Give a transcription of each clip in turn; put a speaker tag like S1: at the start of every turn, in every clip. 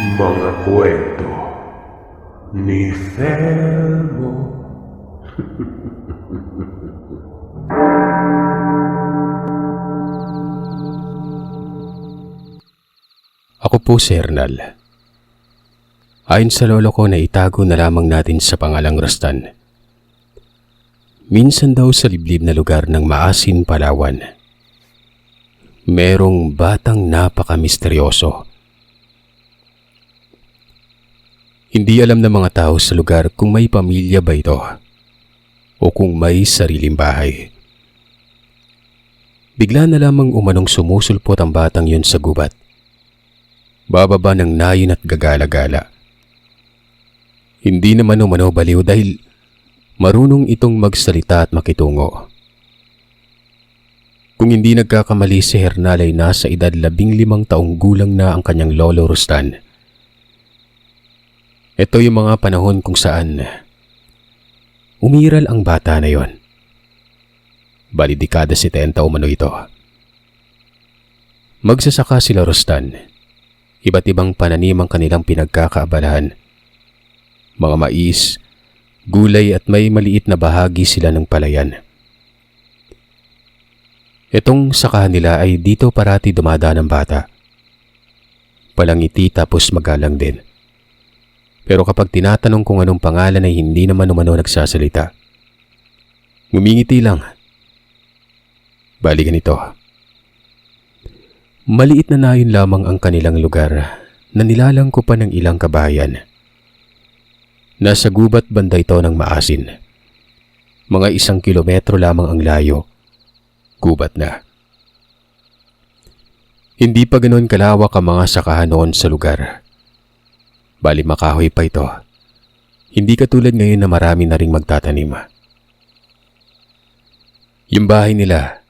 S1: Mga kwento ni Felmo.
S2: Ako po si Hernal. Ayon sa lolo ko na itago na lamang natin sa pangalang Rostan. Minsan daw sa liblib na lugar ng Maasin, Palawan, merong batang napaka-misteryoso. Hindi alam ng mga tao sa lugar kung may pamilya ba ito o kung may sariling bahay. Bigla na lamang umanong sumusulpot ang batang yun sa gubat. Bababa ng nayon at gagala-gala. Hindi naman umano baliw dahil marunong itong magsalita at makitungo. Kung hindi nagkakamali, si Hernal ay nasa edad 15 taong gulang na ang kanyang lolo Rostan. Ito yung mga panahon kung saan umiral ang bata na yon. Bali dekada 70 umano ito. Magsasaka sila Rostan. Iba't ibang pananim ang kanilang pinagkakaabalahan. Mga mais, gulay at may maliit na bahagi sila ng palayan. Itong sakahan nila ay dito parati dumadaan ang bata. Palangiti tapos magalang din. Pero kapag tinatanong kung anong pangalan ay hindi naman umano nagsasalita. Ngumingiti lang. Bali ganito. Maliit na nayon lamang ang kanilang lugar na nilalangkupan ng ilang kabayan. Nasa gubat banda ito ng Maasin. Mga 1 kilometro lamang ang layo. Gubat na. Hindi pa ganoon kalawak ang mga sakahan noon sa lugar. Bali makahoy pa ito. Hindi katulad ngayon na marami na ring magtatanim. Yung bahay nila,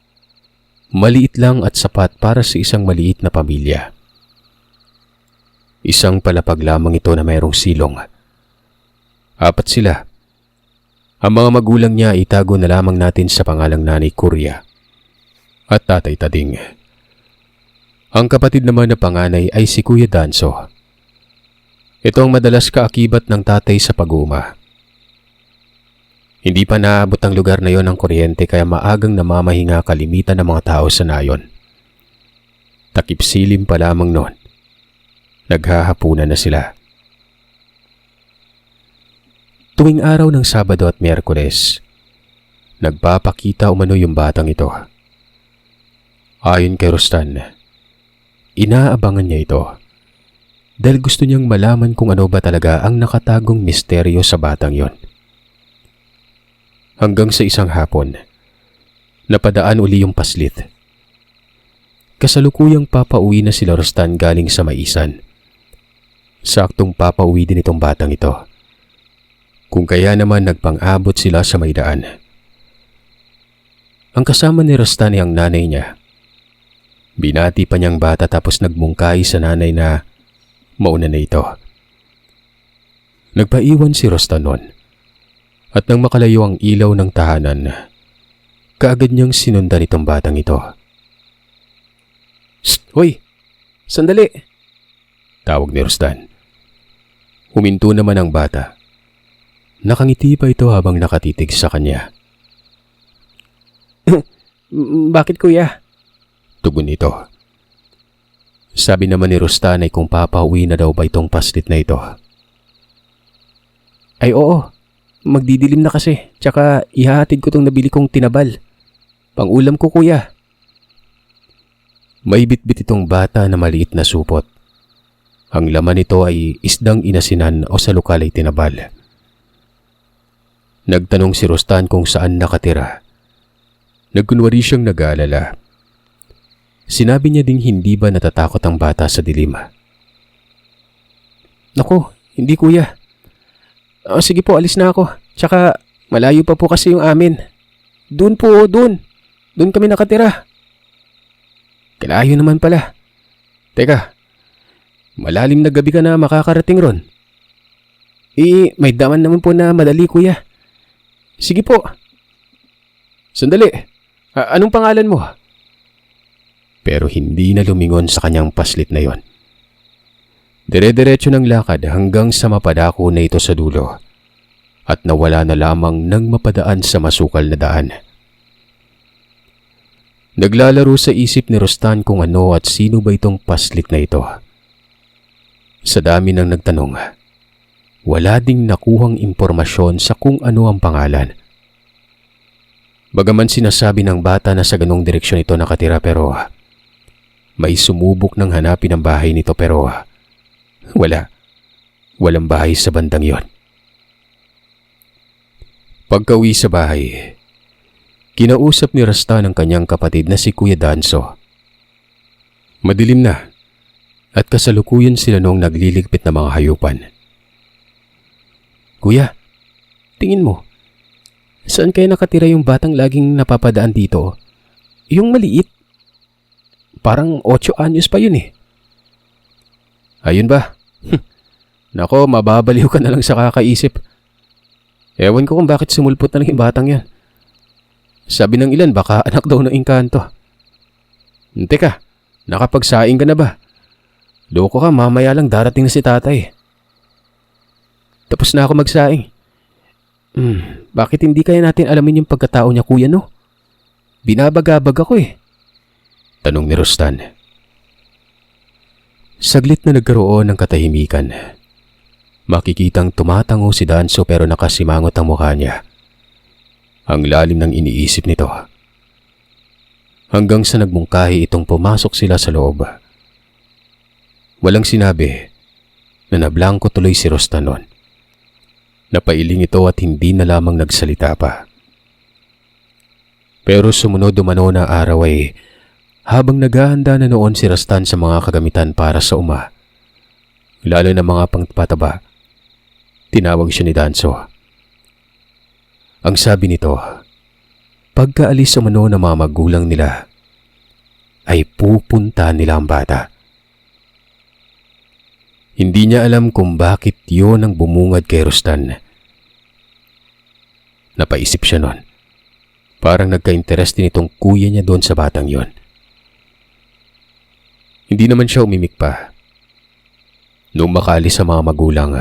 S2: maliit lang at sapat para sa isang maliit na pamilya. Isang palapag lamang ito na mayroong silong. 4 sila. Ang mga magulang niya itago na lamang natin sa pangalang Nanay Kurya at Tatay Tading. Ang kapatid naman na panganay ay si Kuya Danso. Ito ang madalas kaakibat ng tatay sa pag-uuma. Hindi pa naabot ang lugar na yon ng kuryente kaya maagang namamahinga kalimitan ng mga tao sa nayon. Takip silim pa lamang noon. Naghahapunan na sila. Tuwing araw ng Sabado at Miyerkules, nagpapakita umano yung batang ito. Ayon kay Rostan, inaabangan niya ito dahil gusto niyang malaman kung ano ba talaga ang nakatagong misteryo sa batang yon. Hanggang sa isang hapon, napadaan uli yung paslit. Kasalukuyang papauwi na sila Rostan galing sa Maisan. Saktong papauwi din itong batang ito. Kung kaya naman nagpang-abot sila sa may daan. Ang kasama ni Rostan ay ang nanay niya. Binati pa niyang bata tapos nagmungkahi sa nanay na mauna na ito. Nagpaiwan si Rostan noon. At nang makalayo ang ilaw ng tahanan, kaagad niyang sinundan itong batang ito. "Shh! Hoy! Sandali!" tawag ni Rostan. Huminto naman ang bata. Nakangiti pa ito habang nakatitig sa kanya. "Bakit kuya?" tugon nito. Sabi naman ni Rostan ay kung papauwi na daw ba itong paslit na ito. "Ay oo. Magdidilim na kasi, tsaka ihahatid ko tong nabili kong tinabal. Pang-ulam ko kuya." May bitbit itong bata na maliit na supot. Ang laman nito ay isdang inasinan o sa lokal ay tinabal. Nagtanong si Rostan kung saan nakatira. Nagkunwari siyang nag-aalala. Sinabi niya ding hindi ba natatakot ang bata sa dilim. "Naku, hindi kuya. Sige po, alis na ako. Tsaka malayo pa po kasi yung amin. Doon po, doon. Doon kami nakatira." "Kalayo naman pala. Teka, malalim na gabi ka na makakarating ron." May daman naman po na madali kuya." "Sige po." "Sandali. Anong pangalan mo?" Pero hindi na lumingon sa kanyang paslit na yon. Dire-diretso ng lakad hanggang sa mapadako na ito sa dulo at nawala na lamang nang mapadaan sa masukal na daan. Naglalaro sa isip ni Rostan kung ano at sino ba itong paslit na ito. Sa dami ng nagtanong, wala ding nakuhang impormasyon sa kung ano ang pangalan. Bagaman sinasabi ng bata na sa ganong direksyon ito nakatira pero may sumubok ng hanapin ang bahay nito pero walang bahay sa bandang yon. Pagka-uwi sa bahay, kinausap ni Rostan ang kanyang kapatid na si Kuya Danso. Madilim na at kasalukuyan sila noong nagliligpit na mga hayupan. Kuya, tingin mo, saan kaya nakatira yung batang laging napapadaan dito? Yung maliit? Parang 8 anyos pa yun eh. Ayun ba? Nako, mababaliw ka na lang sa kakaisip. Ewan ko kung bakit sumulpot na lang yung batang yan. Sabi ng ilan baka anak daw ng engkanto. Teka, nakapagsaing ka na ba? Loko ka, mamaya lang darating na si tatay. Tapos na ako magsaing. Bakit hindi kaya natin alamin yung pagkatao niya kuya no? Binabagabag ako eh. Tanong ni Rostan. Saglit na nagkaroon ng katahimikan. Makikitang tumatango si Danso pero nakasimangot ang mukha niya. Ang lalim ng iniisip nito. Hanggang sa nagmungkahi itong pumasok sila sa loob. Walang sinabi na nablangko tuloy si Rostan noon. Napailing ito at hindi na lamang nagsalita pa. Pero sumunod umano na araw ay habang naghahanda na noon si Rostan sa mga kagamitan para sa uma, lalo na mga pangpataba, tinawag siya ni Danso. Ang sabi nito, pagkaalis umano ng mga magulang nila, ay pupunta nila ang bata. Hindi niya alam kung bakit yun ang bumungad kay Rostan. Napaisip siya nun. Parang nagka-interest din itong kuya niya doon sa batang yon. Hindi naman siya umimik pa. Nung makaalis sa mga magulang,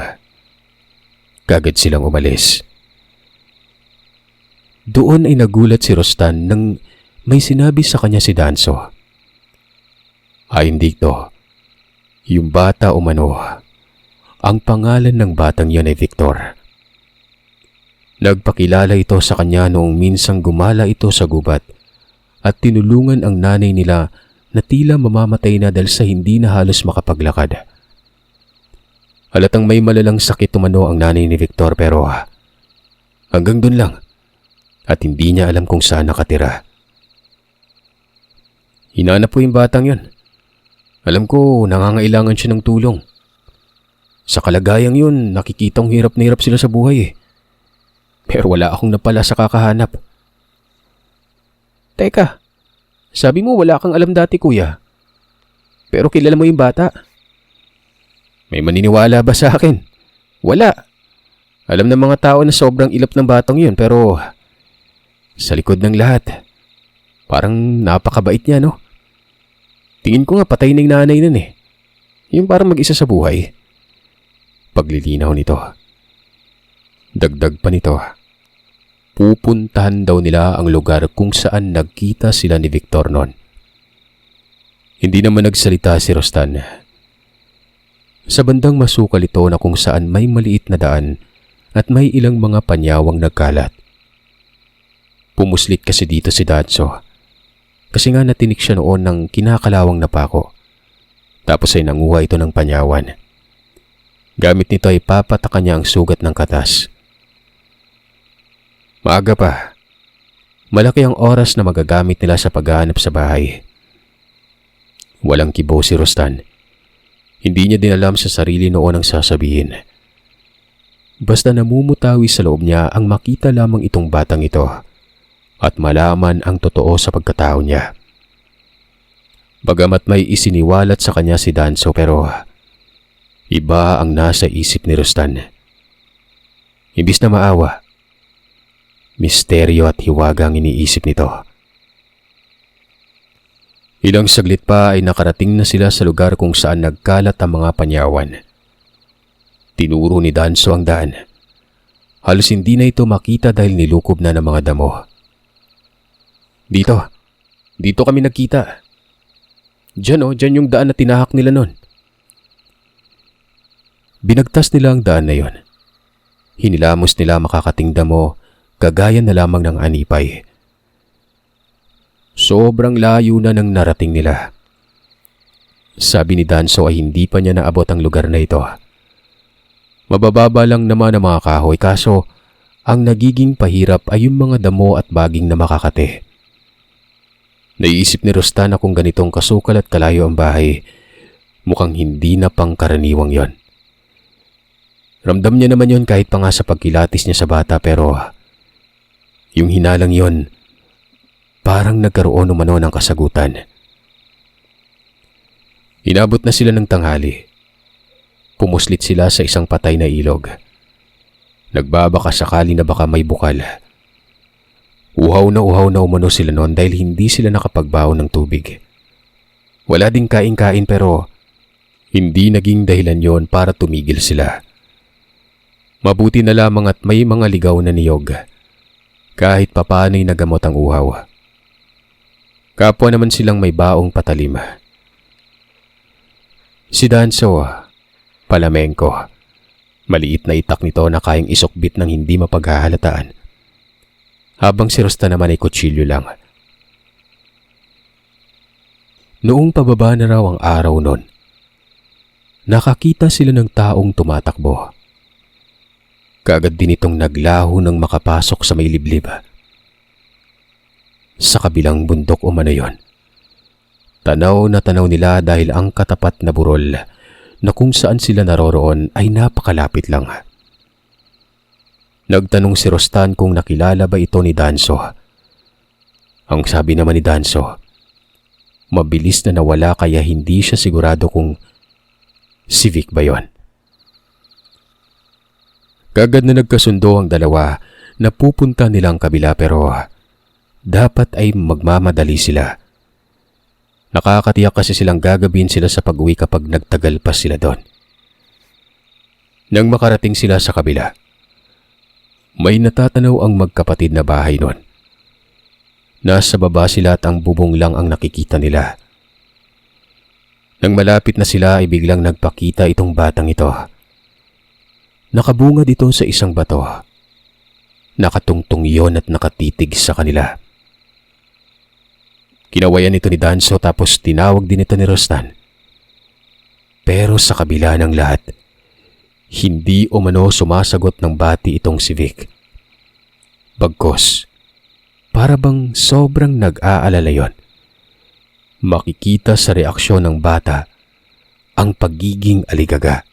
S2: kagad silang umalis. Doon ay nagulat si Rostan nang may sinabi sa kanya si Danso. Ayon dito, yung bata umano, ang pangalan ng batang yon ay Victor. Nagpakilala ito sa kanya noong minsang gumala ito sa gubat at tinulungan ang nanay nila na tila mamamatay na dahil sa hindi na halos makapaglakad. Halatang may malalang sakit umano ang nanay ni Victor pero hanggang dun lang at hindi niya alam kung saan nakatira. Hinanap po yung batang yon. Alam ko nangangailangan siya ng tulong. Sa kalagayang yun, nakikitang hirap na hirap sila sa buhay eh. Pero wala akong napala sa kakahanap. Teka, sabi mo wala kang alam dati kuya. Pero kilala mo yung bata. May maniniwala ba sa akin? Wala. Alam ng mga tao na sobrang ilap ng batang yun pero sa likod ng lahat, parang napakabait niya no? Tingin ko nga patay na yung nanay nun eh. Yung parang mag-isa sa buhay. Paglilinaw nito. Dagdag pa nito. Pupuntahan daw nila ang lugar kung saan nagkita sila ni Victor noon. Hindi naman nagsalita si Rostan. Sa bandang masukal ito na kung saan may maliit na daan at may ilang mga panyawang nagkalat. Pumuslit kasi dito si Danso. Kasi nga natinik siya noon ng kinakalawang na pako. Tapos ay nanguha ito ng panyawan. Gamit nito ay papatakan niya ang sugat ng katas. Maaga pa. Malaki ang oras na magagamit nila sa paghahanap sa bahay. Walang kibo si Rostan. Hindi niya din alam sa sarili noon ang sasabihin. Basta namumutawi sa loob niya ang makita lamang itong batang ito at malaman ang totoo sa pagkatao niya. Bagamat may isiniwalat sa kanya si Danso pero iba ang nasa isip ni Rostan. Imbis na maawa, misteryo at hiwaga ang iniisip nito. Ilang saglit pa ay nakarating na sila sa lugar kung saan nagkalat ang mga panyawan. Tinuro ni Danso ang daan. Halos hindi na ito makita dahil nilukob na ng mga damo. Dito kami nagkita. Diyan yung daan na tinahak nila nun. Binagtas nila ang daan na yon. Hinilamos nila makakating damo, kagaya na lamang ng anipay. Sobrang layo na ng narating nila. Sabi ni Danso ay hindi pa niya naabot ang lugar na ito. Mabababa lang naman ang mga kahoy, kaso ang nagiging pahirap ay yung mga damo at baging na makakate. Naiisip ni Rostan na kung ganitong kasukal at kalayo ang bahay, mukhang hindi na pangkaraniwang yon. Ramdam niya naman yon kahit pa nga sa pagkilatis niya sa bata, pero yung hinalang yon, parang nagkaroon umano ng kasagutan. Inabot na sila ng tanghali. Pumuslit sila sa isang patay na ilog. Nagbabaka sakali na baka may bukal. Uhaw na umano sila noon dahil hindi sila nakapagbaho ng tubig. Wala ding kain-kain pero hindi naging dahilan yon para tumigil sila. Mabuti na lamang at may mga ligaw na niyog. Kahit papaano'y nagamot ang uhaw. Kapwa naman silang may baong patalim. Si Danso, palamengko. Maliit na itak nito na kayang isukbit ng hindi mapaghahalataan. Habang si Rosta naman ay kutsilyo lang. Noong pababa na raw ang araw nun, nakakita sila ng taong tumatakbo. Kaagad din itong naglaho nang makapasok sa may liblib. Sa kabilang bundok umano yon. Tanaw na tanaw nila dahil ang katapat na burol na kung saan sila naroroon ay napakalapit lang. Nagtanong si Rostan kung nakilala ba ito ni Danso. Ang sabi naman ni Danso, mabilis na nawala kaya hindi siya sigurado kung si Vic ba yon. Kagad na nagkasundo ang dalawa na pupunta nilang kabila pero dapat ay magmamadali sila. Nakakatiyak kasi silang gagabin sila sa pag-uwi kapag nagtagal pa sila doon. Nang makarating sila sa kabila, may natatanaw ang magkapatid na bahay noon. Nasa baba sila at ang bubong lang ang nakikita nila. Nang malapit na sila ay biglang nagpakita itong batang ito. Nakabungad ito sa isang bato. Nakatungtong iyon at nakatitig sa kanila. Kinawayan ito ni Danso tapos tinawag din ito ni Rostan. Pero sa kabila ng lahat, hindi umano sumasagot ng bati itong si Vic. Bagkos, para bang sobrang nag-aalala yon. Makikita sa reaksyon ng bata ang pagiging aligaga.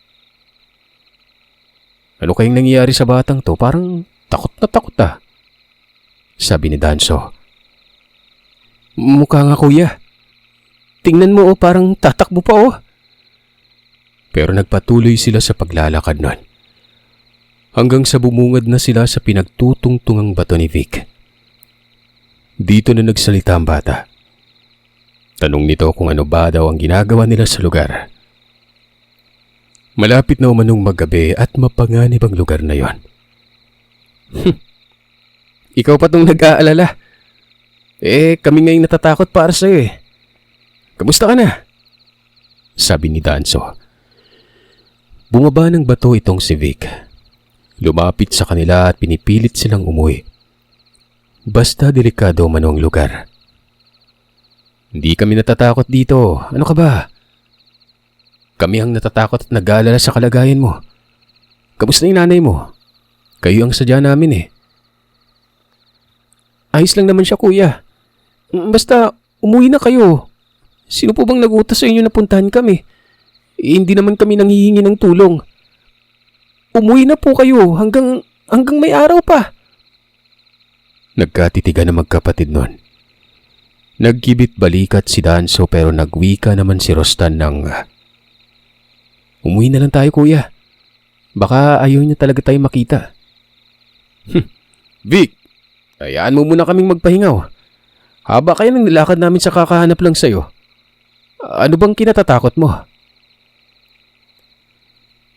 S2: Ano kayang nangyayari sa batang to? Parang takot na takot ah. Sabi ni Danso. Mukha nga kuya. Tingnan mo parang tatakbo pa oh. Pero nagpatuloy sila sa paglalakad nun. Hanggang sa bumungad na sila sa pinagtutungtungang bato ni Vic. Dito na nagsalita ang bata. Tanong nito kung ano ba daw ang ginagawa nila sa lugar. Malapit na umanong maggabi at mapanganib ang lugar na yon. Ikaw pa tong nag-aalala. Kami ngayong natatakot para sa'yo eh. Kamusta ka na? Sabi ni Danso. Bumaba ng bato itong si Vic. Lumapit sa kanila at pinipilit silang umuwi. Basta delikado man ang lugar. Hindi kami natatakot dito. Ano ka ba? Kami ang natatakot at nag-aalala sa kalagayan mo. Kamusta yung nanay mo? Kayo ang sadya namin eh. Ayos lang naman siya kuya. Basta umuwi na kayo. Sino po bang nag-utos sa inyo na puntahan kami? Hindi naman kami nanghihingi ng tulong. Umuwi na po kayo hanggang may araw pa. Nagkatitigan na magkapatid nun. Nagkibit balikat si Danso pero nagwika naman si Rostan ng umuwi na lang tayo kuya. Baka ayaw niya talaga tayo makita. Vic, hayaan mo muna kaming magpahingaw. Haba kayo ng nilakad namin sa kakahanap lang sa'yo. Ano bang kinatatakot mo?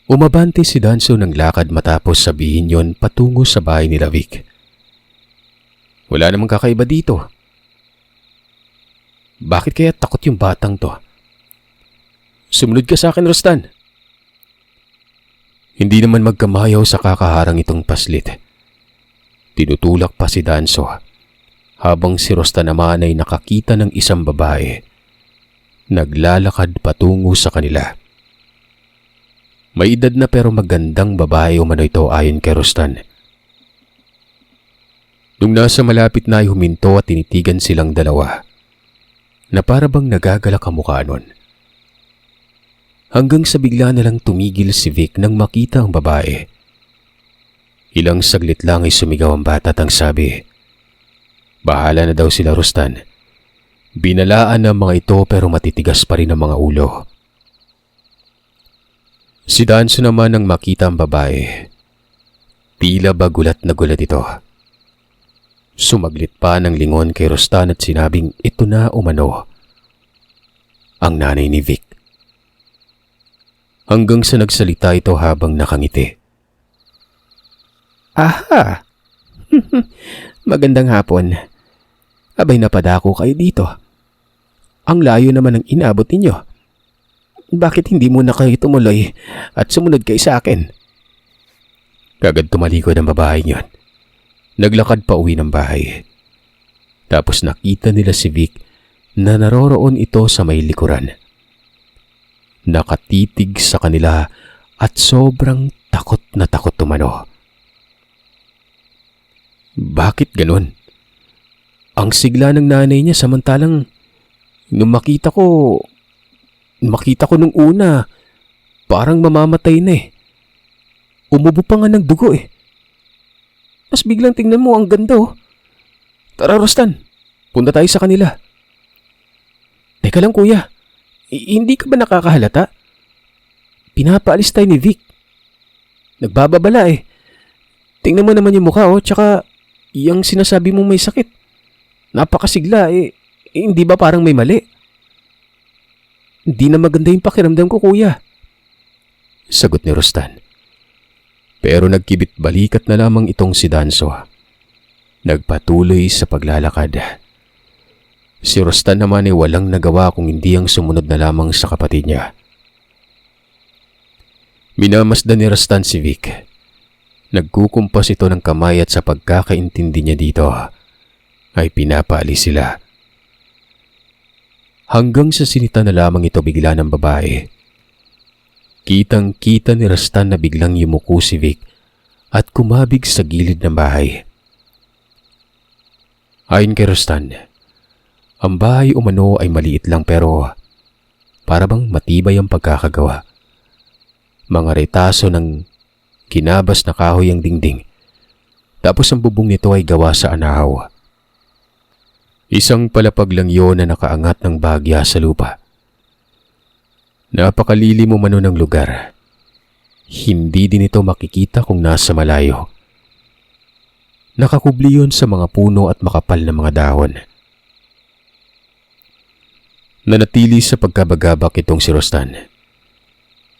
S2: Umabante si Danso ng lakad matapos sabihin yon patungo sa bahay ni Vic. Wala namang kakaiba dito. Bakit kaya takot yung batang to? Sumunod ka sa akin, Rostan. Hindi naman magkamayaw sa kakaharang itong paslit. Tinutulak pa si Danso habang si Rostan naman ay nakakita ng isang babae. Naglalakad patungo sa kanila. May edad na pero magandang babae umano ito ayon kay Rostan. Nung nasa malapit na ay huminto at tinitigan silang dalawa na para bang nagagalak ang mukha nun. Hanggang sa bigla na lang tumigil si Vic nang makita ang babae. Ilang saglit lang ay sumigaw ang bata at ang sabi, bahala na daw sila, Rostan. Binalaan ng mga ito pero matitigas pa rin ang mga ulo. Si Danso naman nang makita ang babae. Tila ba gulat na gulat ito. Sumaglit pa ng lingon kay Rostan at sinabing ito na umano ang nanay ni Vic. Hanggang sa nagsalita ito habang nakangiti. Aha! Magandang hapon. Abay napadako kayo dito. Ang layo naman ng inabot ninyo. Bakit hindi muna kayo tumuloy at sumunod kayo sa akin? Kagad tumalikod ang babae niyon. Naglakad pa uwi ng bahay. Tapos nakita nila si Vic na naroroon ito sa may likuran. Nakatitig sa kanila at sobrang takot na takot umano. Bakit ganun? Ang sigla ng nanay niya samantalang nung makita ko nung una, parang mamamatay na eh. Umubo pa nga ng dugo eh. Tapos biglang tingnan mo, ang ganda oh. Tara Rostan, punta tayo sa kanila. Teka lang kuya, hindi ka ba nakakahalata? Pinapaalis tayo ni Vic. Nagbababala eh. Tingnan mo naman yung mukha oh, tsaka yung sinasabi mong may sakit. Napakasigla eh, hindi ba parang may mali? Hindi na maganda yung pakiramdam ko, kuya. Sagot ni Rostan. Pero nagkibit balikat na lamang itong si Danso. Nagpatuloy sa paglalakad. Si Rostan naman ay walang nagawa kung hindi ang sumunod na lamang sa kapatid niya. Minamasdan ni Rostan si Vic. Nagkukumpas ito ng kamay at sa pagkakaintindi niya dito ay pinapaalis sila. Hanggang sa sinita na lamang ito bigla ng babae. Kitang-kita ni Rostan na biglang yumuko si Vic at kumabig sa gilid ng bahay. Ayon kay Rostan, ang bahay umano ay maliit lang pero para bang matibay ang pagkakagawa. Mga retaso ng kinabas na kahoy ang dingding. Tapos ang bubong nito ay gawa sa anahaw. Isang palapag lang yon na nakaangat ng bahagya sa lupa. Napakalilim umano ng lugar. Hindi din ito makikita kung nasa malayo. Nakakubli yon sa mga puno at makapal na mga dahon. Nanatili sa pagkabagabak itong si Rostan.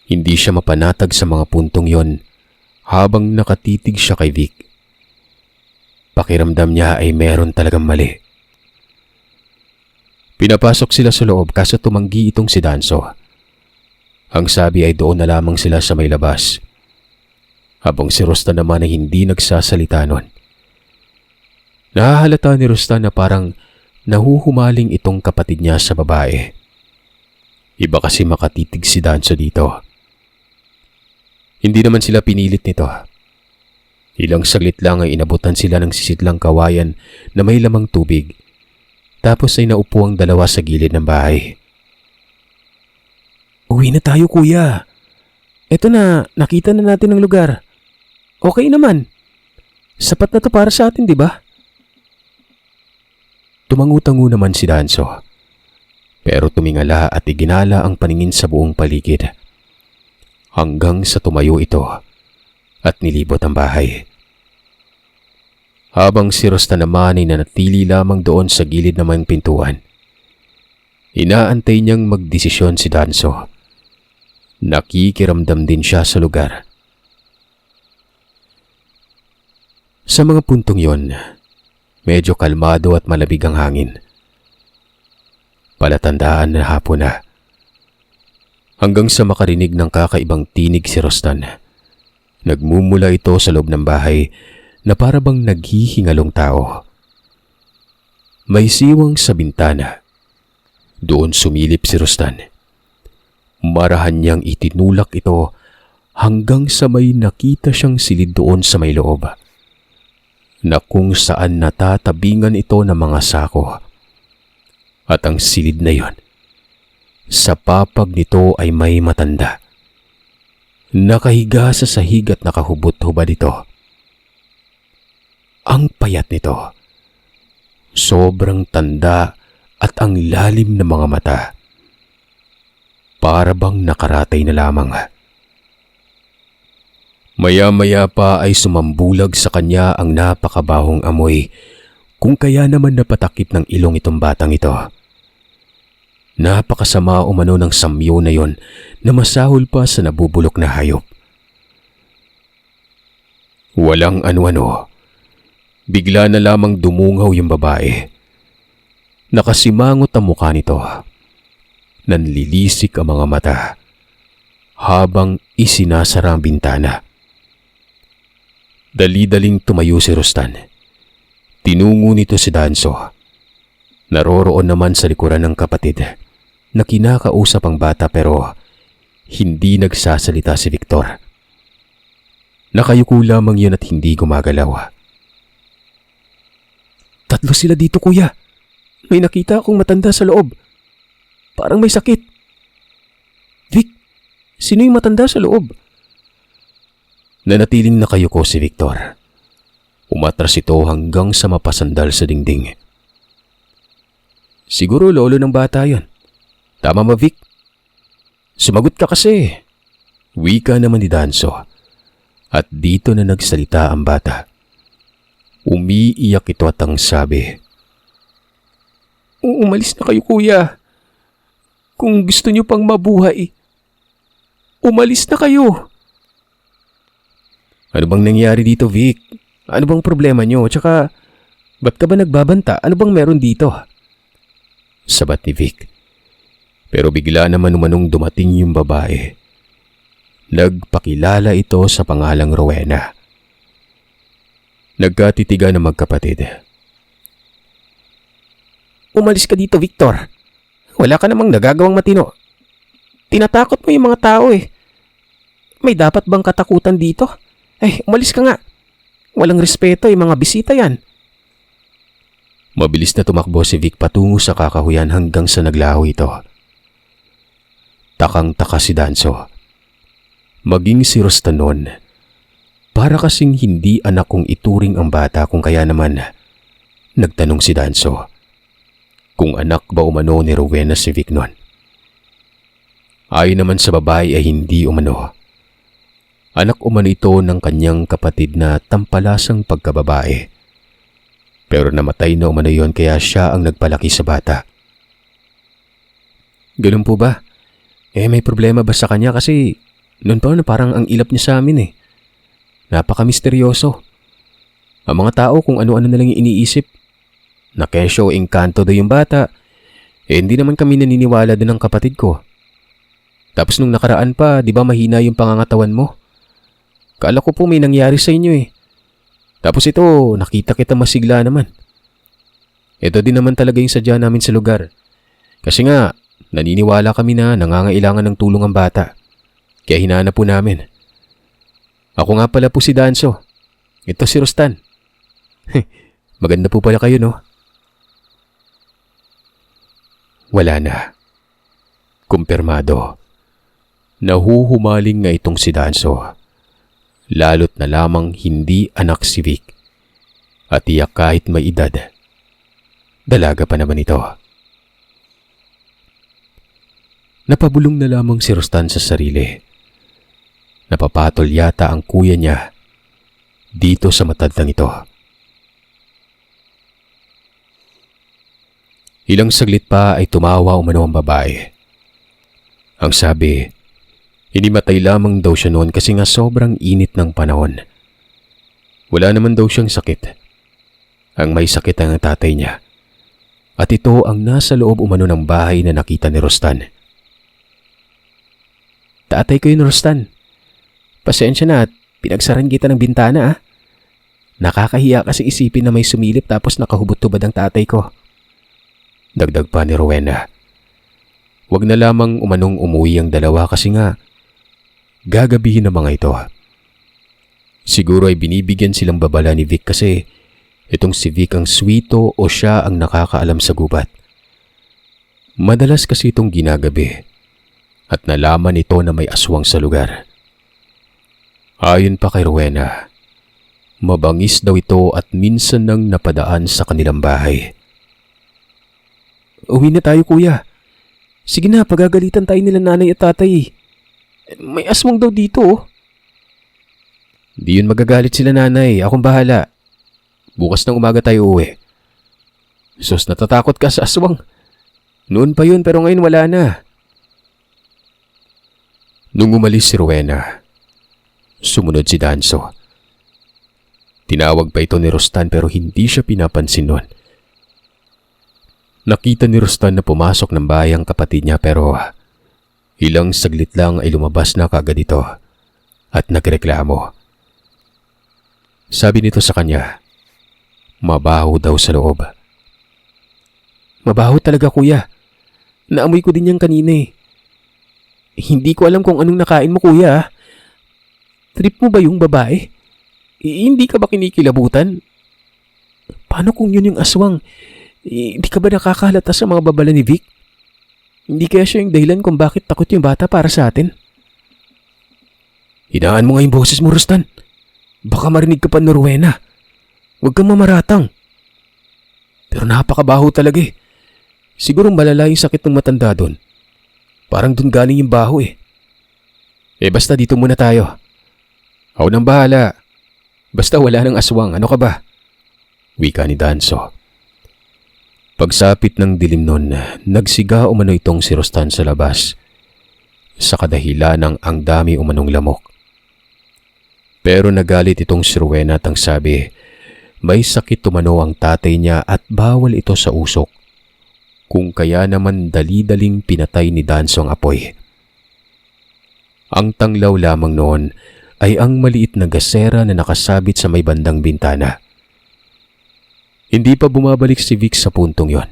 S2: Hindi siya mapanatag sa mga puntong yon habang nakatitig siya kay Vic. Pakiramdam niya ay meron talagang mali. Pinapasok sila sa loob kaso tumanggi itong si Danso. Ang sabi ay doon na lamang sila sa may labas. Habang si Rostan naman ay hindi nagsasalita nun. Nahahalata ni Rostan na parang nahuhumaling itong kapatid niya sa babae. Iba kasi makatitig si Danso dito. Hindi naman sila pinilit nito. Ilang saglit lang ay inabutan sila ng sisidlang kawayan na may lamang tubig. Tapos ay naupo ang dalawa sa gilid ng bahay. Uwi na tayo kuya. Eto na, nakita na natin ang lugar. Okay naman. Sapat na to para sa atin, di ba? Tumangutango naman si Danso. Pero tumingala at iginala ang paningin sa buong paligid. Hanggang sa tumayo ito at nilibot ang bahay. Habang si Rostan naman ay nanatili lamang doon sa gilid ng mga pintuan. Inaantay niyang magdesisyon si Danso. Nakikiramdam din siya sa lugar. Sa mga puntong yon, medyo kalmado at malamig ang hangin. Palatandaan na hapon na. Hanggang sa makarinig ng kakaibang tinig si Rostan. Nagmumula ito sa loob ng bahay na para bang naghihingalong tao. May siwang sa bintana. Doon sumilip si Rostan. Marahan niyang itinulak ito hanggang sa may nakita siyang silid doon sa may loob, na kung saan natatabingan ito ng mga sako. At ang silid na yon, sa papag nito ay may matanda. Nakahiga sa sahig at nakahubot-hubad ito. Ang payat nito. Sobrang tanda at ang lalim ng mga mata. Para bang nakaratay na lamang. Maya-maya pa ay sumambulag sa kanya ang napakabahong amoy, kung kaya naman napatakip ng ilong itong batang ito. Napakasama umano ng samyo na yon na masahol pa sa nabubulok na hayop. Walang ano-ano. Bigla na lamang dumungaw yung babae. Nakasimangot ang mukha nito. Nanlilisik ang mga mata habang isinasara ang bintana. Dali-daling tumayo si Rostan. Tinungo nito si Danso. Naroroon naman sa likuran ng kapatid na kinakausap ang bata pero hindi nagsasalita si Victor. Nakayuko lamang yun at hindi gumagalaw. Tatlo sila dito, kuya. May nakita akong matanda sa loob. Parang may sakit. Vic, sino yung matanda sa loob? Nanatiling nakayuko si Victor. Umatras ito hanggang sa mapasandal sa dingding. Siguro lolo ng bata yon. Tama ba, Vic? Sumagot ka kasi. Wika naman ni Danso. At dito na nagsalita ang bata. Umiiyak ito at ang sabi, umalis na kayo, kuya. Kung gusto niyo pang mabuhay, umalis na kayo. Ano bang nangyari dito, Vic? Ano bang problema niyo? Tsaka, ba't ka ba nagbabanta? Ano bang meron dito? Sabat ni Vic. Pero bigla naman umanong dumating yung babae. Nagpakilala ito sa pangalang Rowena. Nagkatitigan ng magkapatid. Umalis ka dito, Victor. Wala ka namang nagagawang matino. Tinatakot mo yung mga tao eh. May dapat bang katakutan dito? Umalis ka nga. Walang respeto yung mga bisita yan. Mabilis na tumakbo si Vic patungo sa kakahuyan hanggang sa naglaho ito. Takang-taka si Danso. Maging si Rostanon. Para kasing hindi anak kong ituring ang bata kung kaya naman nagtanong si Danso kung anak ba umano ni Rowena si Vic noon. Ayon naman sa babae ay hindi umano. Anak umano ito ng kanyang kapatid na tampalasang pagkababae. Pero namatay na umano yon kaya siya ang nagpalaki sa bata. Ganun po ba? May problema ba sa kanya kasi noon pa na parang ang ilap niya sa amin eh. Napaka-misteryoso. Ang mga tao kung ano-ano na lang yung iniisip. Na kesyo engkanto daw yung bata. Hindi naman kami naniniwala din ng kapatid ko. Tapos nung nakaraan pa, di ba mahina yung pangangatawan mo? Kala ko po may nangyari sa inyo eh. Tapos ito, nakita kita masigla naman. Ito din naman talaga yung sadya namin sa lugar. Kasi nga, naniniwala kami na nangangailangan ng tulong ang bata. Kaya hinahanap po namin. Ako nga pala po si Danso. Ito si Rostan. Maganda po pala kayo, no? Wala na. Kumpirmado. Nahuhumaling nga itong si Danso. Lalo't na lamang hindi anak si Vic. At iyak kahit may edad. Dalaga pa naman ito. Napabulong na lamang si Rostan sa sarili. Napapatol yata ang kuya niya dito sa matandang ito. Ilang saglit pa ay tumawa umano ang babae. Ang sabi, hinimatay lamang daw siya noon kasi nga sobrang init ng panahon. Wala naman daw siyang sakit. Ang may sakit ang tatay niya. At ito ang nasa loob umano ng bahay na nakita ni Rostan. Tatay ko yun, Rostan. Pasensya na at pinagsaran kita ng bintana. Nakakahiya kasi isipin na may sumilip tapos nakahubot-tubad ang tatay ko. Dagdag pa ni Rowena. Wag na lamang umanong umuwi ang dalawa kasi nga gagabihin ng mga ito. Siguro ay binibigyan silang babala ni Vic kasi itong si Vic ang swito o siya ang nakakaalam sa gubat. Madalas kasi itong ginagabi at nalaman ito na may aswang sa lugar. Ayon pa kay Rowena, mabangis daw ito at minsan nang napadaan sa kanilang bahay. Uwi na tayo, kuya. Sige na, pagagalitan tayo nila nanay at tatay. May aswang daw dito. Di yun magagalit sila nanay, akong bahala. Bukas ng umaga tayo uwi. Sus, natatakot ka sa aswang. Noon pa yun pero ngayon wala na. Nung umalis si Rowena, sumunod si Danso. Tinawag pa ito ni Rostan pero hindi siya pinapansin noon. Nakita ni Rostan na pumasok ng bahay ang kapatid niya pero ilang saglit lang ay lumabas na kagad ito at nagreklamo. Sabi nito sa kanya, mabaho daw sa loob. Mabaho talaga, kuya. Naamoy ko din yan kanina eh. Hindi ko alam kung anong nakain mo, kuya. Trip mo ba yung babae? Hindi ka ba kinikilabutan? Paano kung yun yung aswang? Hindi ka ba nakakahalata sa mga babala ni Vic? Hindi kaya siya yung dahilan kung bakit takot yung bata para sa atin? Hinaan mo nga yung boses mo, Rostan. Baka marinig ka pa ni Rowena. Huwag kang mamaratang. Pero napakabaho talaga eh. Siguro malala yung sakit ng matanda doon. Parang doon galing yung baho eh. Basta dito muna tayo. Ako nang bahala. Basta wala ng aswang, ano ka ba? Wika ni Danso. Pagsapit ng dilim nun, nagsiga umano itong si Rostan sa labas. Sa kadahilan ng ang dami umanong lamok. Pero nagalit itong si Rowena at ang sabi, may sakit umano ang tatay niya at bawal ito sa usok. Kung kaya naman dali-daling pinatay ni Danso ang apoy. Ang tanglaw lamang noon ay ang maliit na gasera na nakasabit sa may bandang bintana. Hindi pa bumabalik si Vic sa puntong yon.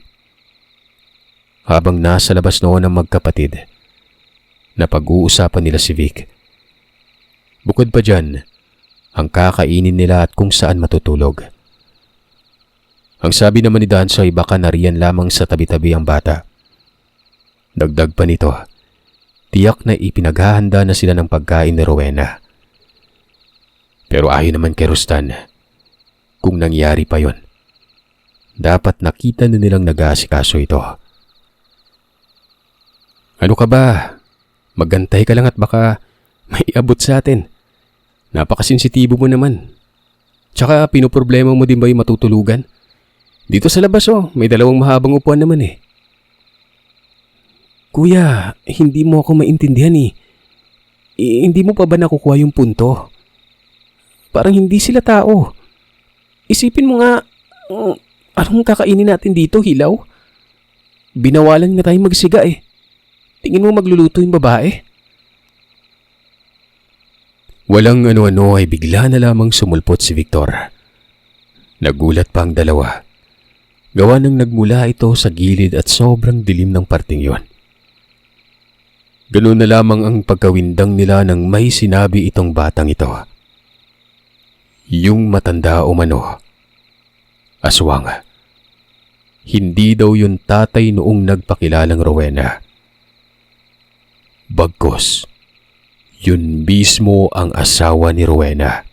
S2: Habang nasa labas noon ang magkapatid, napag-uusapan nila si Vic. Bukod pa dyan, ang kakainin nila at kung saan matutulog. Ang sabi naman ni Danso ay baka nariyan lamang sa tabi-tabi ang bata. Dagdag pa nito, tiyak na ipinaghahanda na sila ng pagkain ni Rowena. Pero ayon naman kay Rostan, kung nangyari pa yon, dapat nakita na nilang nag-aasikaso ito. Ano ka ba? Magantay ka lang at baka may abot sa atin. Napakasensitibo mo naman. Tsaka pinoproblema mo din ba yung matutulugan? Dito sa labas may dalawang mahabang upuan naman eh. Kuya, hindi mo ako maintindihan eh. Hindi mo pa ba nakukuha yung punto? Parang hindi sila tao. Isipin mo nga, anong kakainin natin dito, hilaw? Binawalan nga tayo magsiga eh. Tingin mo magluluto yung babae? Walang ano-ano ay bigla na lamang sumulpot si Victor. Nagulat pa ang dalawa. Gawa nang nagmula ito sa gilid at sobrang dilim ng parting yon. Ganoon na lamang ang pagkawindang nila nang may sinabi itong batang ito. Yung matanda umano. Aswang. Hindi daw yung tatay noong nagpakilalang Rowena. Bagkus, yun mismo ang asawa ni Rowena.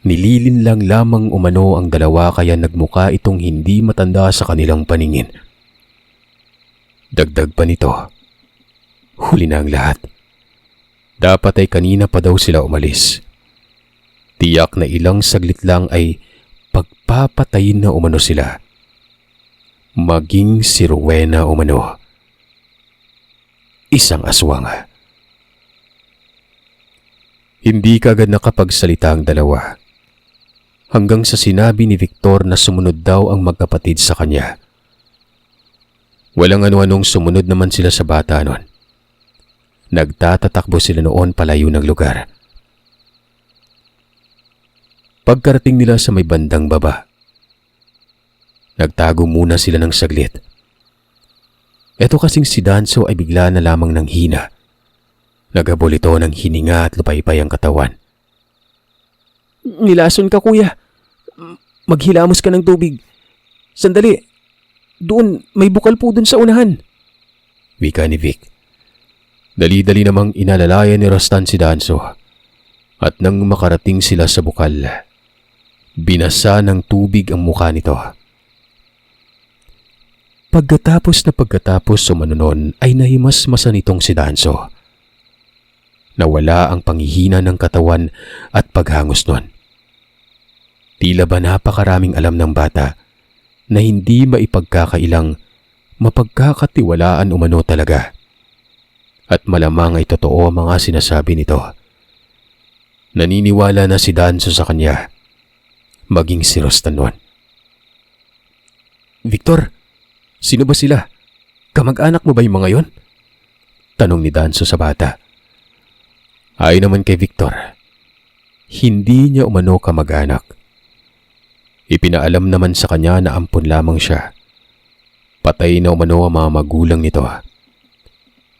S2: Nililin lang lamang umano ang dalawa kaya nagmuka itong hindi matanda sa kanilang paningin. Dagdag pa nito, huli na ang lahat. Dapat ay kanina pa daw sila umalis. Tiyak na ilang saglit lang ay pagpapatayin na umano sila. maging si Rowena umano. Isang aswang. Hindi kagad nakapagsalita ang dalawa hanggang sa sinabi ni Victor na sumunod daw ang magkapatid sa kanya. Walang ano-anong sumunod naman sila sa bata noon. Nagtatatakbo sila noon palayo ng lugar. Pagkarating nila sa may bandang baba, nagtago muna sila ng saglit. Ito kasing si Danso ay bigla na lamang ng hina. Naghabol ito ng hininga at lupaypay ang katawan. Nilason ka, kuya. Maghilamos ka ng tubig. Sandali. Doon, may bukal po doon sa unahan. Wika ni Vic. Dali-dali namang inalalayan ni Rostan si Danso. At nang makarating sila sa bukal, binasa ng tubig ang mukha nito. Pagkatapos sumano nun ay nahimasmasan itong si Danso. Nawala ang panghihina ng katawan at paghangos nun. Tila ba napakaraming alam ng bata na hindi maipagkakailang mapagkakatiwalaan umano talaga. At malamang ay totoo ang mga sinasabi nito. Naniniwala na si Danso sa kanya, maging si Rostan nun. Victor, sino ba sila? Kamag-anak mo ba yung mga yon? Tanong ni Danso sa bata. Ayon naman kay Victor, hindi niya umano kamag-anak. Ipinaalam naman sa kanya na ampun lamang siya. Patay na umano ang mga magulang nito.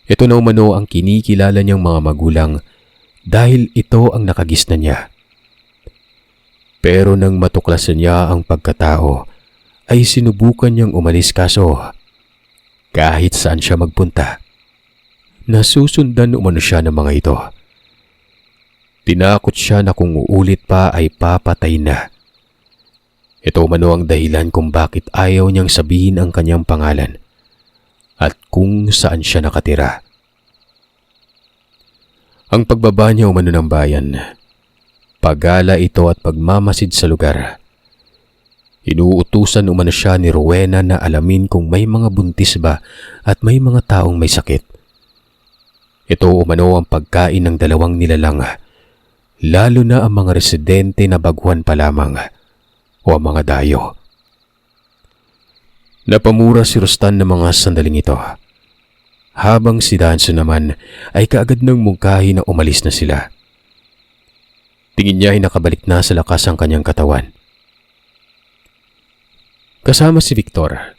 S2: Ito na umano ang kinikilala niyang mga magulang dahil ito ang nakagisnan niya. Pero nang matuklasan niya ang pagkatao, ay sinubukan niyang umalis kaso kahit saan siya magpunta, nasusundan umano siya ng mga ito. Tinakot siya na kung uulit pa ay papatay na. Ito umano ang dahilan kung bakit ayaw niyang sabihin ang kanyang pangalan at kung saan siya nakatira. Ang pagbaba niya umano ng bayan, pagala ito at pagmamasid sa lugar. Inuutusan umano siya ni Rowena na alamin kung may mga buntis ba at may mga taong may sakit. Ito umano ang pagkain ng dalawang nilalang, lalo na ang mga residente na baguhan pa lamang o ang mga dayo. Napamura si Rostan ng mga sandaling ito, habang si Danso naman ay kaagad ng mungkahi na umalis na sila. Tingin niya ay nakabalik na sa lakas ang kanyang katawan. Kasama si Victor.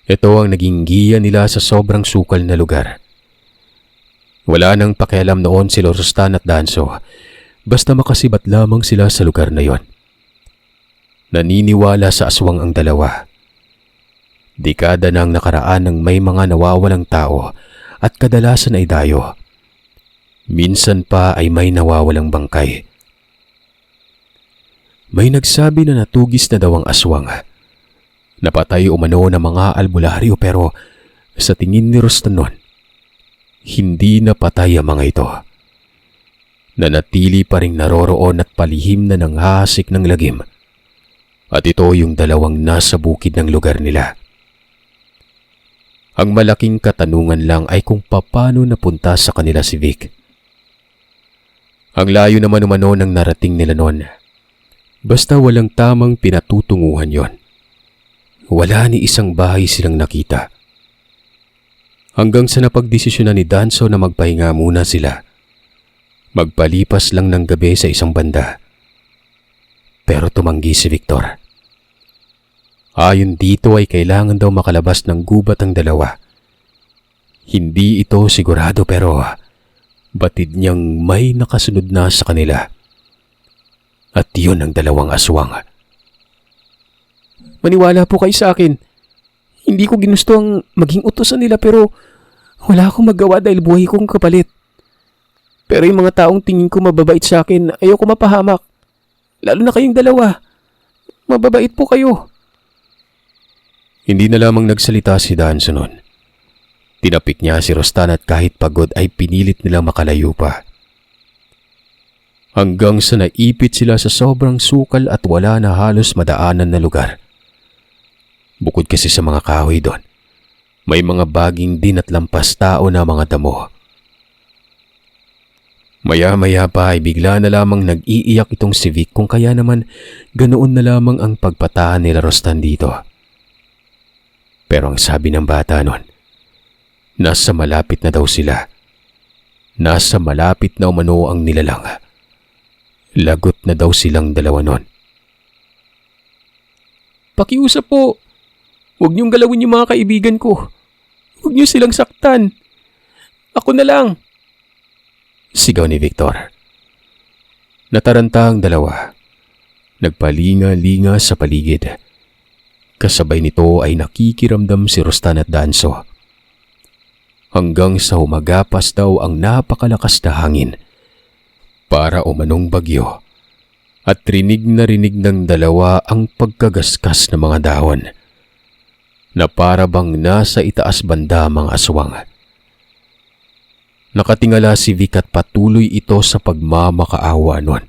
S2: Ito ang naging giya nila sa sobrang sukal na lugar. Wala nang pakialam noon si Rostan at Danso, basta makasibat lamang sila sa lugar na yon. Naniniwala sa aswang ang dalawa. Dekada nang nakaraan ng may mga nawawalang tao at kadalasan ay dayo. Minsan pa ay may nawawalang bangkay. May nagsabi na natugis na daw ang aswang. Napatay umano ng mga albularyo pero sa tingin ni Rostan nun, hindi napatay ang mga ito. Nanatili pa ring naroroon at palihim na nanghahasik ng lagim. At ito yung dalawang nasa bukid ng lugar nila. Ang malaking katanungan lang ay kung paano napunta sa kanila si Vic. Ang layo naman umano ng narating nila noon. Basta walang tamang pinatutunguhan yon. Wala ni isang bahay silang nakita. Hanggang sa napagdesisyonan ni Danso na magpahinga muna sila. Magpalipas lang ng gabi sa isang banda. Pero tumanggi si Victor. Ayon dito ay kailangan daw makalabas ng gubat ang dalawa. Hindi ito sigurado pero batid niyang may nakasunod na sa kanila. At yun ang dalawang aswang. Maniwala po kayo sa akin. Hindi ko ginusto ang maging utusan nila pero wala akong magawa dahil buhay kong kapalit. Pero yung mga taong tingin ko mababait sa akin, ayoko mapahamak. Lalo na kayong dalawa. Mababait po kayo. Hindi na lamang nagsalita si Danso nun. Tinapik niya si Rostan at kahit pagod ay pinilit nilang makalayo pa. Hanggang sa naipit sila sa sobrang sukal at wala na halos madaanan na lugar. Bukod kasi sa mga kahoy doon, may mga baging din at lampas tao na mga damo. Maya-maya pa ay bigla na lamang nag-iiyak itong si Vic kung kaya naman ganoon na lamang ang pagpatahan nila Rostan dito. Pero ang sabi ng bata nun, nasa malapit na daw sila. Nasa malapit na umano ang nilalang. Lagot na daw silang dalawa nun. Pakiusap po. Huwag niyong galawin yung mga kaibigan ko. Huwag niyo silang saktan. Ako na lang. Sigaw ni Victor. Nataranta ang dalawa. Nagpalinga-linga sa paligid. Kasabay nito ay nakikiramdam si Rostan at Danso. Hanggang sa humagapas daw ang napakalakas na hangin. Para umanong bagyo. At rinig na rinig ng dalawa ang pagkagaskas ng mga dahon. Na para bang nasa itaas banda mga aswang. Nakatingala si Vic at patuloy ito sa pagmamakaawa nun.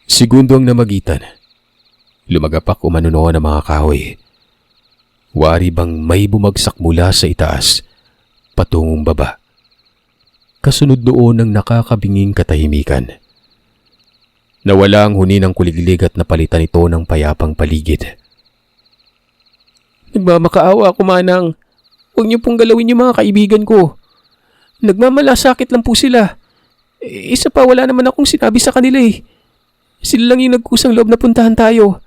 S2: Segundo ang namagitan. Lumagapak umano noon ang mga kahoy. Wari bang may bumagsak mula sa itaas, patungong baba. Kasunod doon ang nakakabinging katahimikan. Nawala ang huni ng kuliglig at napalitan ito ng payapang paligid. Nagmamakaawa ako, Manang. Huwag niyo pong galawin yung mga kaibigan ko. Nagmamalasakit lang po sila. Isa pa, wala naman akong sinabi sa kanila eh. Sila lang yung nagkusang loob na puntahan tayo.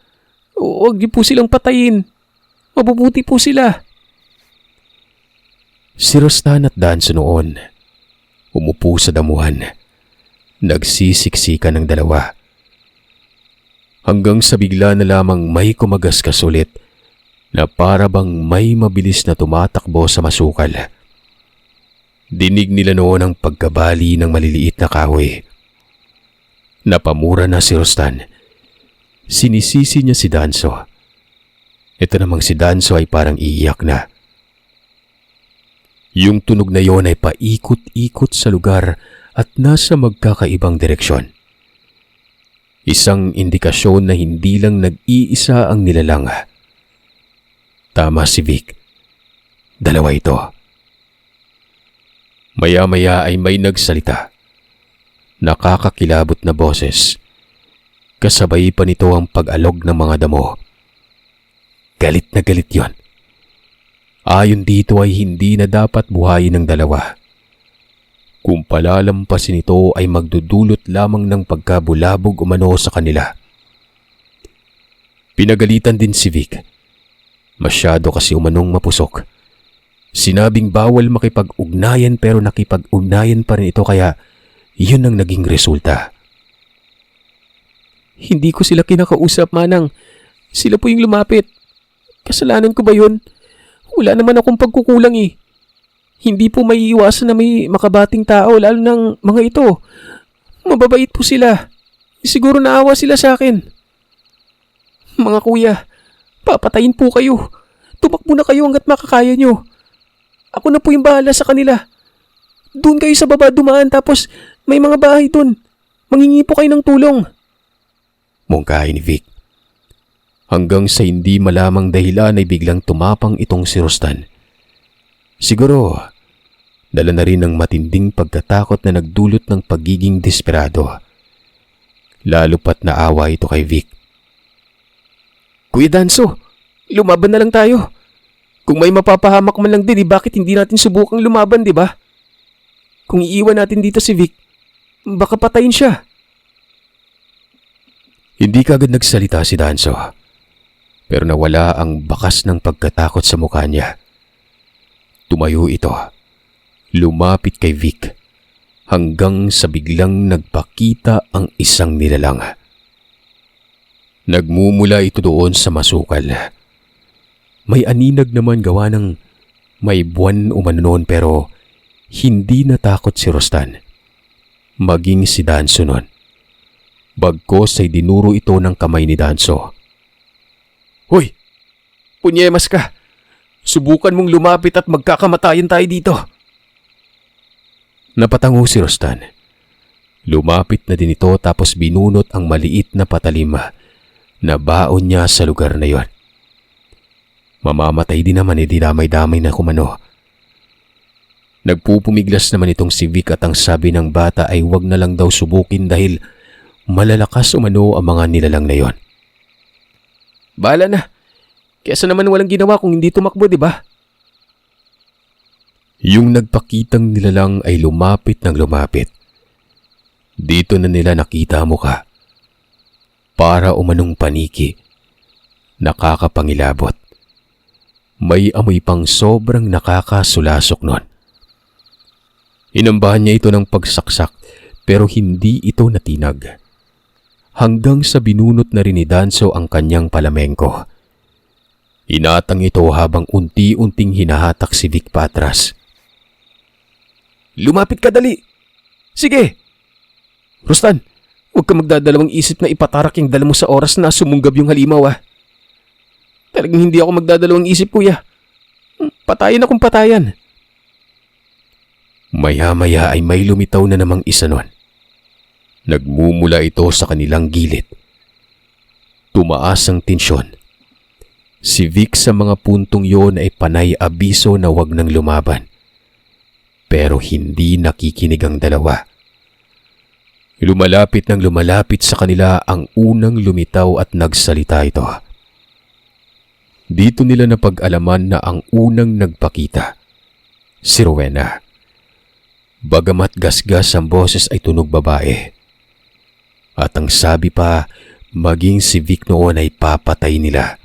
S2: Huwag niyo po silang patayin. Mabubuti po sila. Si Rostan at Danso noon, umupo sa damuhan. Nagsisiksikan ng dalawa. Hanggang sa bigla na lamang may kumagaskas ulit na para bang may mabilis na tumatakbo sa masukal. Dinig nila noon ang pagkabali ng maliliit na kahoy. Napamura na si Rostan. Sinisisi niya si Danso. Ito namang si Danso ay parang iiyak na. Yung tunog na yon ay paikot-ikot sa lugar at nasa magkakaibang direksyon. Isang indikasyon na hindi lang nag-iisa ang nilalang. Tama si Vic. Dalawa ito. Maya-maya ay may nagsalita. Nakakakilabot na boses. Kasabay pa nito ang pag-alog ng mga damo. Galit na galit yon. Ayon dito ay hindi na dapat buhayin ng dalawa. Kung palalampasin ito ay magdudulot lamang ng pagkabulabog umano sa kanila. Pinagalitan din si Vic. Masyado kasi umanong mapusok. Sinabing bawal makipag-ugnayan pero nakipag-ugnayan pa rin ito kaya yun ang naging resulta. Hindi ko sila kinakausap, Manang. Sila po yung lumapit. Kasalanan ko ba yun? Wala naman akong pagkukulang eh. Hindi po may iwasan na may makabating tao lalo ng mga ito. Mababait po sila. Siguro naawa sila sa akin. Mga kuya, papatayin po kayo. Tumakbo na kayo hanggat makakaya nyo. Ako na po yung bahala sa kanila. Doon kayo sa baba dumaan tapos may mga bahay doon. Mangingi po kayo ng tulong. Mungkahi ni Vic. Hanggang sa hindi malamang dahilan ay biglang tumapang itong si Rostan. Siguro, dala na rin ng matinding pagkatakot na nagdulot ng pagiging desperado. Lalo pat naawa ito kay Vic. Kuya Danso, lumaban na lang tayo. Kung may mapapahamak man lang din, bakit hindi natin subukang lumaban, di ba? Kung iiwan natin dito si Vic, baka patayin siya. Hindi kagad nagsalita si Danso, pero nawala ang bakas ng pagkatakot sa mukha niya. Tumayo ito, lumapit kay Vic, hanggang sa biglang nagpakita ang isang nilalang. Nagmumula ito doon sa masukal. May aninag naman gawa ng may buwan umano noon pero hindi natakot si Rostan. Maging si Danso noon. Bagkos ay dinuro ito ng kamay ni Danso. Hoy! Punyemas ka! Subukan mong lumapit at magkakamatayan tayo dito. Napatango si Rostan. Lumapit na din ito tapos binunot ang maliit na patalim na baon niya sa lugar na yon. Mamamatay din naman di damay-damay na kumano. Nagpupumiglas naman itong si Vic at ang sabi ng bata ay wag na lang daw subukin dahil malalakas umano ang mga nilalang na yon. Bahala na. Kesa naman walang ginawa kung hindi tumakbo, di ba? Yung nagpakitang nilalang ay lumapit ng lumapit. Dito na nila nakita ang mukha. Para umanong paniki. Nakakapangilabot. May amoy pang sobrang nakakasulasok nun. Inambahan niya ito ng pagsaksak pero hindi ito natinag. Hanggang sa binunot na rin ni Danso ang kanyang palamengko. Inatang ito habang unti-unting hinahatak si Vic patras. Lumapit ka dali! Sige! Rustan, huwag ka magdadalawang isip na ipatarak yung dala mo sa oras na sumunggab yung halimaw Talagang hindi ako magdadalawang isip, kuya. Patayan akong patayan. Maya-maya ay may lumitaw na namang isa nun. Nagmumula ito sa kanilang gilid. Tumaas ang tensyon. Si Vic sa mga puntong yon ay panay abiso na wag nang lumaban. Pero hindi nakikinig ang dalawa. Lumalapit ng lumalapit sa kanila ang unang lumitaw at nagsalita ito. Dito nila napag-alaman na ang unang nagpakita, si Rowena. Bagamat gasgas ang boses ay tunog babae. At ang sabi pa, maging si Vic noon ay papatay nila.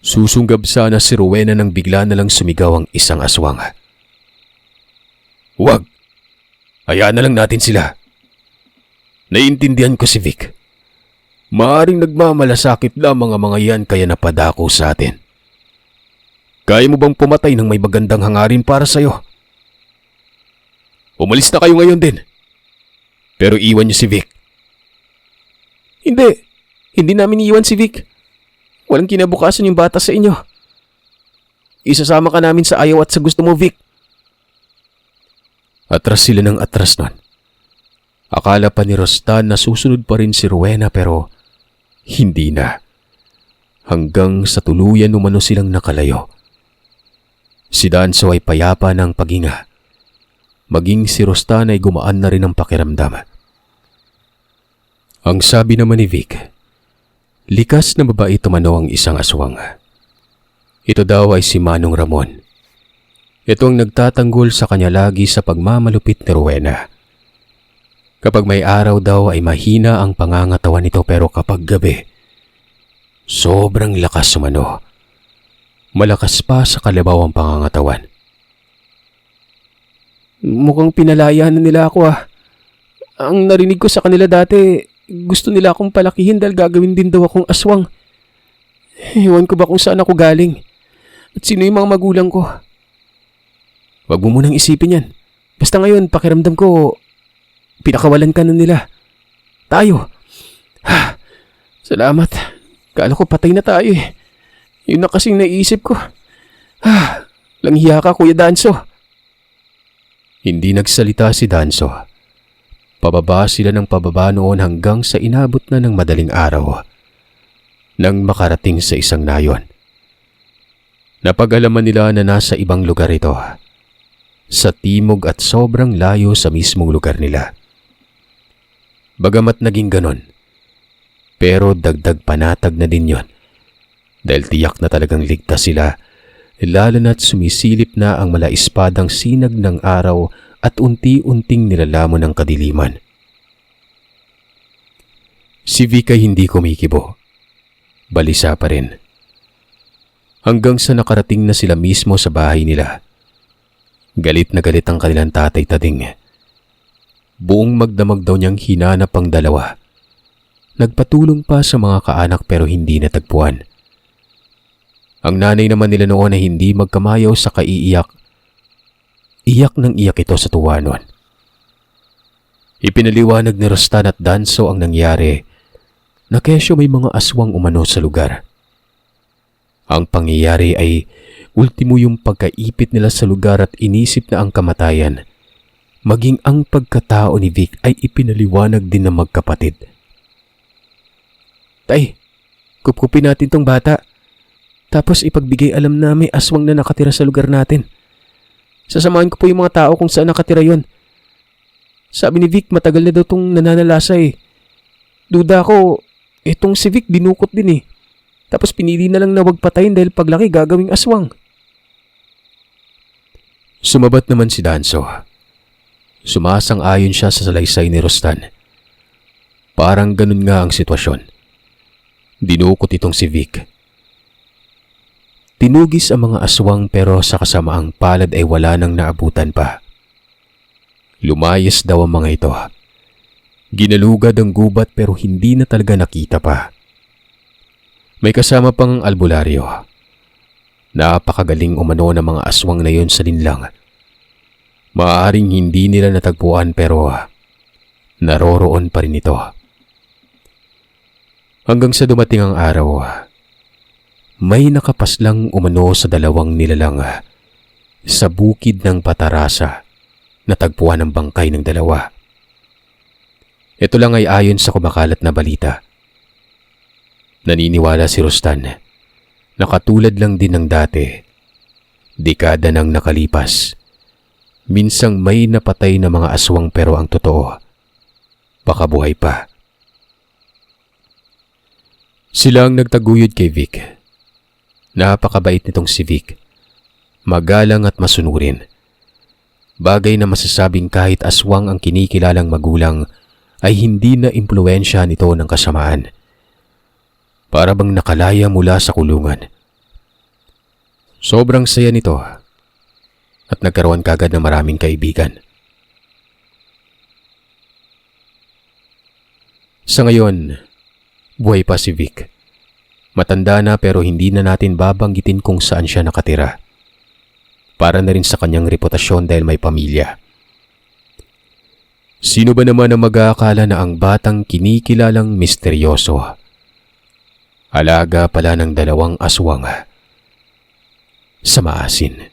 S2: Susunggab sana si Rowena nang bigla na lang sumigaw ang isang aswang. Huwag! Hayaan na lang natin sila. Naiintindihan ko si Vic. Maaring nagmamalasakit lamang ang mga yan kaya napadako sa atin. Kaya mo bang pumatay ng may magandang hangarin para sa'yo? Umalis na kayo ngayon din. Pero iwan niyo si Vic. Hindi. Hindi namin iwan si Vic. Walang kinabukasan yung bata sa inyo. Isasama ka namin sa ayaw at sa gusto mo, Vic. Atras sila ng atras nun. Akala pa ni Rostan na susunod pa rin si Rowena pero hindi na. Hanggang sa tuluyan umano silang nakalayo. Si Danso ay payapa ng paghinga. Maging si Rostan ay gumaan na rin ang pakiramdam. Ang sabi naman ni Vic, likas na babae tumanaw ang isang aswang. Ito daw ay si Manong Ramon. Ito ang nagtatanggol sa kanya lagi sa pagmamalupit ni Rowena. Kapag may araw daw ay mahina ang pangangatawan nito pero kapag gabi, sobrang lakas umano. Malakas pa sa kalabaw ang pangangatawan. Mukhang pinalaya na nila ako Ang narinig ko sa kanila dati, gusto nila akong palakihin dahil gagawin din daw akong aswang. Ewan ko ba kung saan ako galing? At sino yung mga magulang ko? Wag mo munang isipin yan. Basta ngayon, pakiramdam ko, pinakawalan ka na nila. Tayo. Salamat. Kala ko patay na tayo Yun na kasing naisip ko. Langhiya ka, Kuya Danso. Hindi nagsalita si Danso. Pababa sila ng pababa noon hanggang sa inabot na ng madaling araw. Nang makarating sa isang nayon. Napag-alaman nila na nasa ibang lugar ito. Sa timog at sobrang layo sa mismong lugar nila. Bagamat naging ganon, pero dagdag panatag na din yon. Dahil tiyak na talagang ligtas sila, lalo na't sumisilip na ang malaispadang sinag ng araw at unti-unting nilalamon ng kadiliman. Si Vic ay hindi kumikibo. Balisa pa rin. Hanggang sa nakarating na sila mismo sa bahay nila. Galit na galit ang kanilang tatay Tading. Buong magdamag daw niyang hinanap ang dalawa. Nagpatulong pa sa mga kaanak pero hindi natagpuan. Ang nanay naman nila noon ay hindi magkamayaw sa kaiiyak. Iyak ng iyak ito sa tuwa noon. Ipinaliwanag ni Rostan at Danso ang nangyari na kesyo may mga aswang umano sa lugar. Ang pangyayari ay ultimo yung pagkaipit nila sa lugar at inisip na ang kamatayan, maging ang pagkatao ni Vic ay ipinaliwanag din ng magkapatid. Tay, kupkupin natin tong bata. Tapos ipagbigay alam na may aswang na nakatira sa lugar natin. Sasamahan ko po yung mga tao kung saan nakatira yon. Sabi ni Vic, matagal na daw itong nananalasa eh. Duda ko, itong si Vic dinukot din eh. Tapos pinili na lang na wag patayin dahil paglaki gagawing aswang.
S3: Sumabat naman si Danso. Sumasang-ayon siya sa salaysay ni Rostan. Parang ganun nga ang sitwasyon. Dinukot itong si Vic. Tinugis ang mga aswang pero sa kasamaang palad ay wala nang naabutan pa. Lumayas daw ang mga ito. Ginalugad ang gubat pero hindi na talaga nakita pa. May kasama pang albularyo. Napakagaling umano ng mga aswang na yon sa linlang. Maaaring hindi nila natagpuan pero naroroon pa rin ito. Hanggang sa dumating ang araw, may nakapaslang umano sa dalawang nilalang sa bukid ng Patarasa. Natagpuan ang bangkay ng dalawa. Ito lang ay ayon sa kumakalat na balita. Naniniwala si Rostan na katulad lang din ng dati, dekada nang nakalipas. Minsang may napatay na mga aswang pero ang totoo, baka buhay pa. Sila ang nagtaguyod kay Vic. Napakabait nitong si Vic. Magalang at masunurin. Bagay na masasabing kahit aswang ang kinikilalang magulang ay hindi na impluwensya nito ng kasamaan. Para bang nakalaya mula sa kulungan. Sobrang saya nito at nagkaroon kagad ng maraming kaibigan. Sa ngayon, buhay pa si Vic. Matanda na pero hindi na natin babanggitin kung saan siya nakatira. Para na rin sa kanyang reputasyon dahil may pamilya. Sino ba naman ang mag-aakala na ang batang kinikilalang misteryoso? Alaga pala ng dalawang aswang sa maasin.